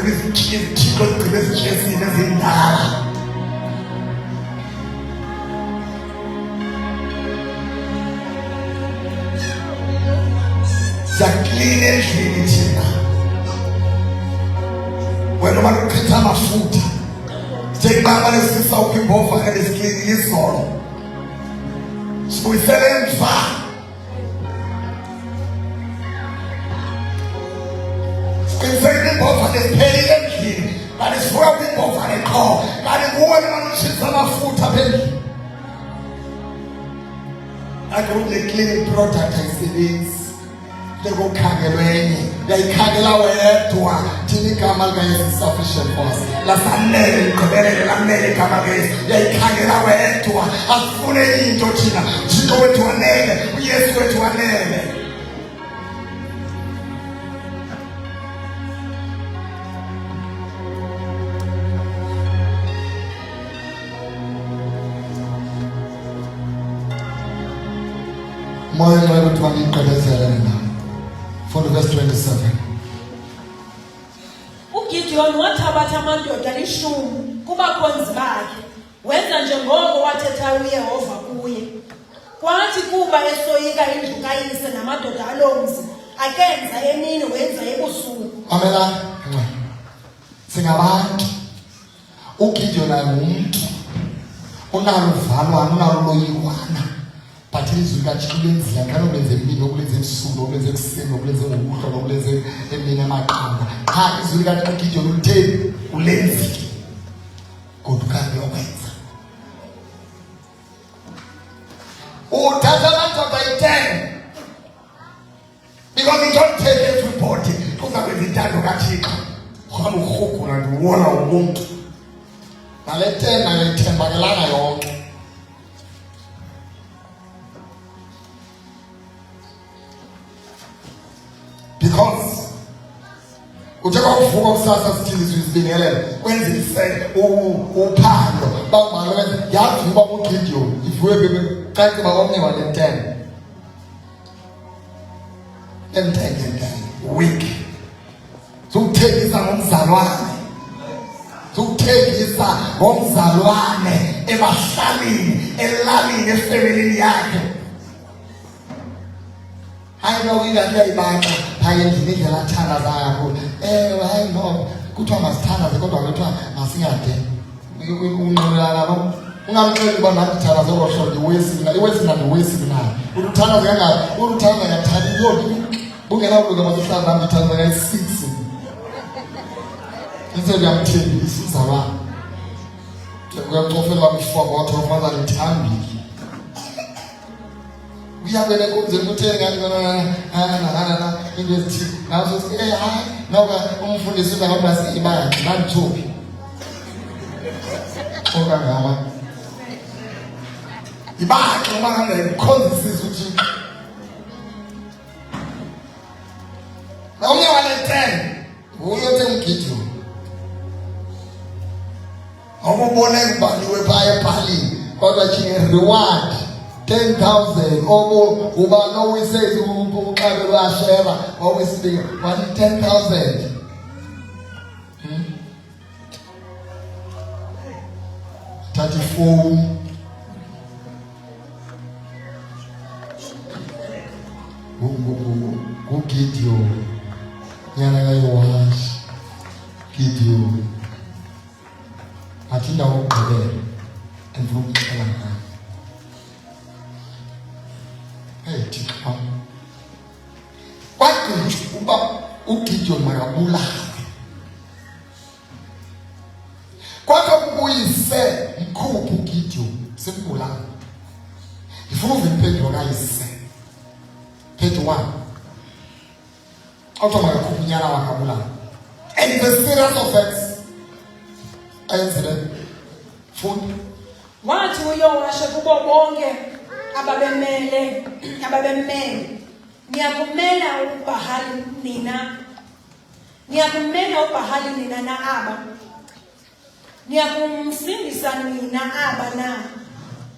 izithixo zigcine ezitshesile ezindala siyaklina endlini thina wena uma luchitha amafutha njengoba lesisa ukwimbova elisiklinile izolo sibuyisele emva siqinisele imbova lesiphelile endlini kanti sivuka kwimbova leqho kanti kuwe noma luchitha amafutha apha endlini akuthi le-cleaning product ayisebenzi lekukhangelwenye yayikhangela wedwa thina igama likayesu sufficient for us lasanele ligqibelele lamele igama likayesu yayikhangela wedwa asifune into thina thixo wethu wanele uyesu wethu wanele moya ngcwele uthi wangiqhebezele na for the verse 27 uGideon wathabatha amadoda 10 kubakhonzi bakhe wenza njengoko wathetha uYehova kuye kwathi kuba esoyika indlu kayise namadoda alomzi akenza emini wenza ebusuku amela singabantu uGideon ayumuntu unalo uvalwana unalo loyikwana but izwi kaThixo lenzile ngalo lenze emini okulenze ebusuku okulenze ekuseni okulenze ngokuhlwa okulenze emini amaqanda cha izwi kaThixo uGideon uthe ulenzile kodwa kanti yokwenza uthatha amadoda ayi-10 because you don't take everybody kuzakwenza intando kaThixo khona urhugula ndiwona umuntu nale 10 ayithembakelanga yonke because utshaka ukuvuka kusasa sithini izibingelele kwenzise uphando bamalo yazi uba uGideon ivuke bebe ba omnye wale 10 entengeke week sokuthekisa ngomzalwane sokuthekisa ngomzalwane ebahlalini elalini efemelini yakhe hayi no uyayibaka hayi endlini indlela athanda zakho hayi no kuthiwa masithandaze kodwa kuthiwa masingade unqwenela nabo ungamxeli uba nandithanda zolohlo ndiwesina iwesina ndiwesina uthandaze kangapi uthandaze ngathani yoni bungenawuluka masihlala nami ndithandaze ngayi-6 inse ndiyamthembisa umzalwane uyacofela before ufana ndithambile uyabele kumzeni uthenga into ezithi nazo hayi noba umfundisi uzakubona siyibandla nandithupi okangama ibandla uma ngangayimkhonzisisa uThixo omnye wale 10 uyothe uGideon awubone kubaliwe phaya ephalini kodwa thina reward 10,000 uba nowisezi uqabe lwashera wawesibinga wathi 10,000 thatha ifowuni Gideon nyana kayowashi Gideon athi ndawo ukugqibela endifuna ukuxela ngayo Thixo kwagqitshwa uba uGideon makabulawe kwakho kubuyise mkhuphi uGideon simbulawe ndifuna uva impendulo kayise page 1 auto makakhuphi unyana wakabulawe and the serious offense ayenzile futhi wathi uYowashi kubo bonke ababemmele niyakumela uBahali nina na aba niyakumsindisa nina aba na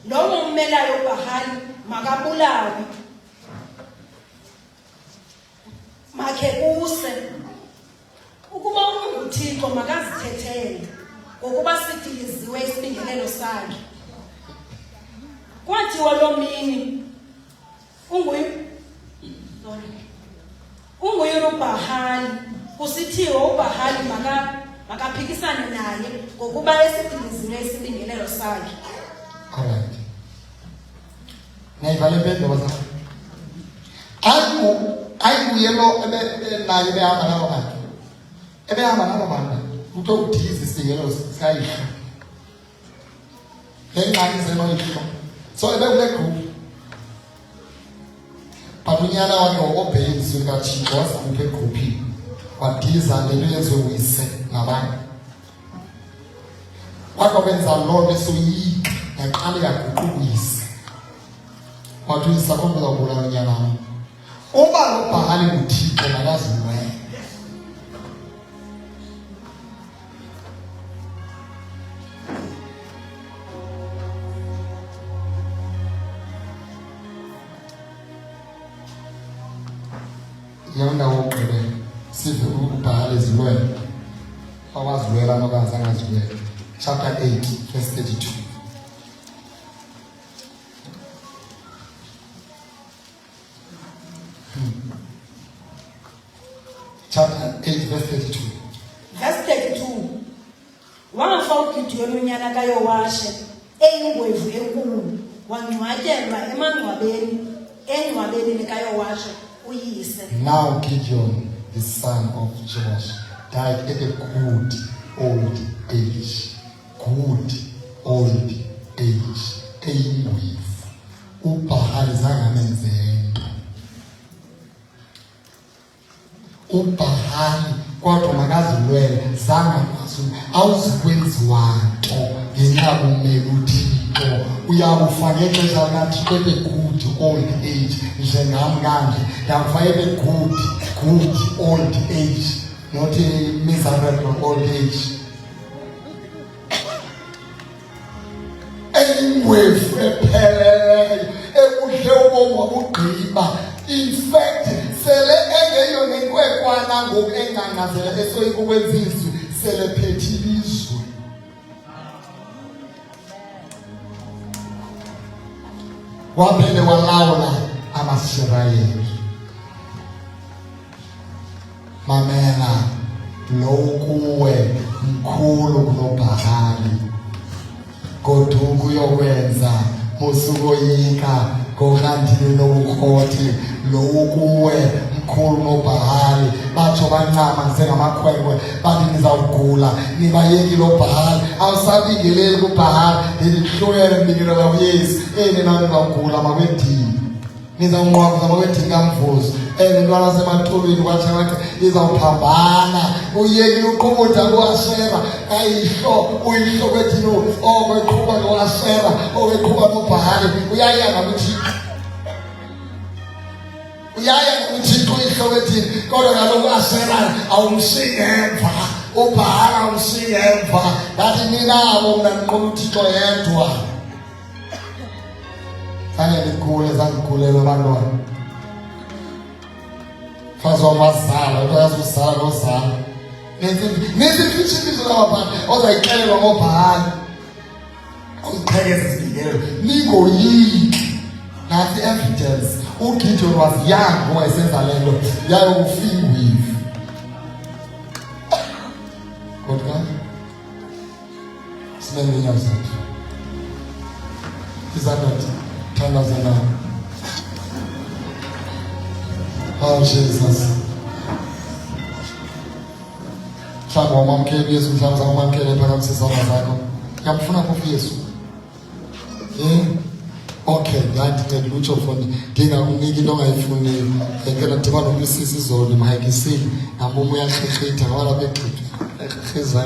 lowo ummelayo uBahali makabulawe makhe kuse ukuba uNguthixo makazithethele ngokuba sidiliziwe isibingelelo sakhe kwathiwa lo mini uBahali kusithiwe uBahali makaphikisane naye ngokuba esidiliziwe isibingelelo sakhe. Alright. Nayivala impendulo zakho. Ayibuyelo naye behamba nabo bantu. Ebehamba nabo bantu. Utho udilize isibingelelo sikayihlo. Ngengxaki zenoyihlo. So ebekule group. Padunyana wakhe obeyizwe kaThixo wazikhupha egrouphini. Wadiliza ngento yenziwe uyise nabantu. Wakwenza lo besoyika yaqala yaguqukisa. Wathi isakho uzabula unyana. Uba lo Bahali uThixo nakaziwe. Yawunda wogqibela sive uBahali ezilwele. Awazilwela nokaze angazilwela. Chapter 8 verse 32. Chapter 8 verse 32. Verse 32. Wafa uGideoni unyana kaYowashi eyingwevu enkulu wangcwatyelwa engcwabeni likaYowashi uyise. Now Gideon, the son of Joash, died at a good old age. Good old age. Eyingwevu. uBahali zangamenzento. uBahali kodwa makazilwele zangakwazi awuzikwenziwanto ngenxa kumele uThixo uyakufaka exesha likaThixo good old age njengam kanje yakufaka good old age not a miserable old age. Eyingwevu epheleleyo ekudle ubomi wabugqiba. In fact, sele engeyo nenkwenkwana ngoku engcangcazela esoyika ukwenza izwi sele phethe ilizwe. Waphele walawula amaSirayeli. Mamela lo kuwe mkhulu kunoBahali. Kodwa ukuyokwenza musukoyika ngohandile nobukhoti lo kuwe mkhulu noBahali batsho bancama njengamakhwenkwe bathi nizawugula nibayeki lo Bahali awusabingeleli kuBahali ndihluyele mbingelela uYesu nina nizawugula makwendini nizawunqwabuza makwendini kamvuzo ntwana sematolweni kwathakakhe izawuphambana uyeki uqubutha kuAshera ayihlo uyihlo kwethini okweqhuba noAshera okweqhuba noBahali uyayanga kuThixo uThixo ihlo kwethini kodwa kaloku uAshera awumsingemva uBahali awumsingemva ngathi ninabo mna ndiqola uThixo yedwa. zange ndikhule zangikhulelwe abantwana fazi wamazala uthi ayazuzala nozala nezifitshilizo labaphandle ozayixelelwa ngobhali uziqhekeze zibingelelo ningoyiki nathi evidence uGideon was young ngoba esenza le nto yayokufingwivi kodwa simele inyawo zethu izandoda thandaza nawo. Oh Jesus, mhlawumbe wamamkeli Yesu, mhlawumbe zawamamkele phakathi izandla zakho. Ngiyamfuna phofu Yesu. Okay, ndingelutsho mfundi ndingakunika into ongayifuniyo. Ngeke ndidibana noMsisi Zolo mahayikisile namumu uyakrhirhitha ngoba begqitha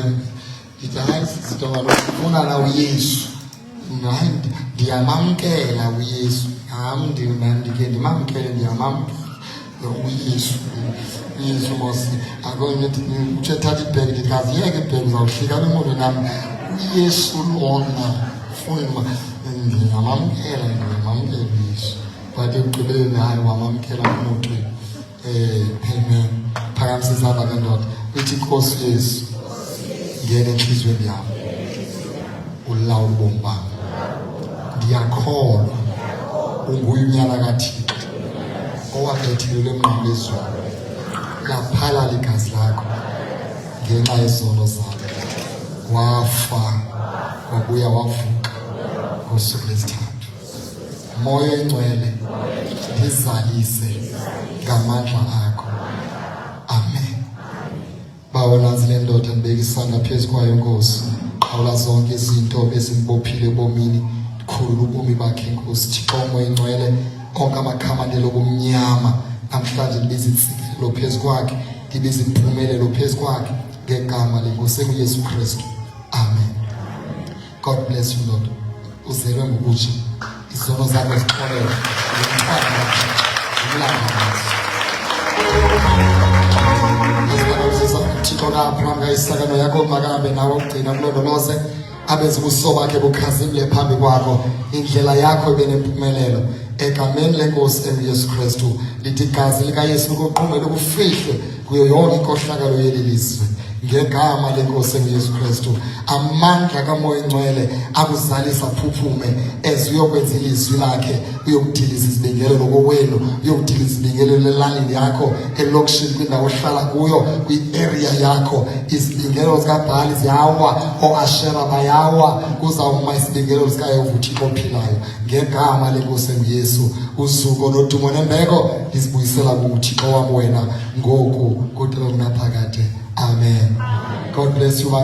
ndithi hayi sizinto ngalofuna na uYesu. Hayi ndiyamamkela uYesu. Ndike ndimamkele ndiyamamkela uYesu. Yesu mosi akona uthethatha ibhegi ndikazi yeke ibhegi zawuhlika nemoto nami uYesu lona funa ndiyamamkela Yesu. But ekugqibeleni hayi wamamkela umuntu. Amen. Phakamisa izandla kendoda uthi Nkosi Yesu ngene enhliziyweni yami ulawula ubomi bami. Ndiyakholwa unguye unyana kaThixo owabethilwe emnqamlezweni laphala ligazi lakho ngenxa yezono zakho wafa wabuya wavuka ngosuku lwesithathu. Moya Oyingcwele ndizalise ngamandla akho. Amen. Bawo nansi le ndoda ndibeka isandla phezu kwayo Nkosi. Qhawula zonke izinto ezimbophile ebomini khulula ubomi bakhe Nkosi. Thixo Moya Oyingcwele konke amakhamandela obumnyama namhlanje ndibiza insikelo phezu kwakhe, ndibiza impumelelo phezu kwakhe ngegama lenkosi uYesu Kristu. Amen. God bless you Lord. Uzelwe ngokutsha izono zakho zixolele Thixo kaAbraham isakano yakho makabe nawe ugcina kulondoloze abenza ubuso bakhe bukhazimile phambi kwakho, indlela yakho ibe nempumelelo egameni lenkosi uYesu Kristu. Lithi igazi likaYesu ukuqhumele ukufihle kuyo yonke inkohlakalo yeli lizwe ngegama lenkosi uYesu Kristu. Amandla kaMoya Oyingcwele akuzalisa phuphume eziyokwenza ilizwi lakhe, uyokudiliza izibingelelo ngokwenu, uyokudiliza izibingelelo elalini yakho, elokishini kwindawo ohlala kuyo, kwi-area yakho. Izibingelelo zikaBhali ziyawa, oAshera bayawa, kuzawuma izibingelelo zikaYehova uThixo ophilayo ngegama lenkosi uYesu. Uzuko nodumo nembeko ndizibuyisela kuThixo wami wena ngoku kodwa kunaphakade. Amen. God bless you.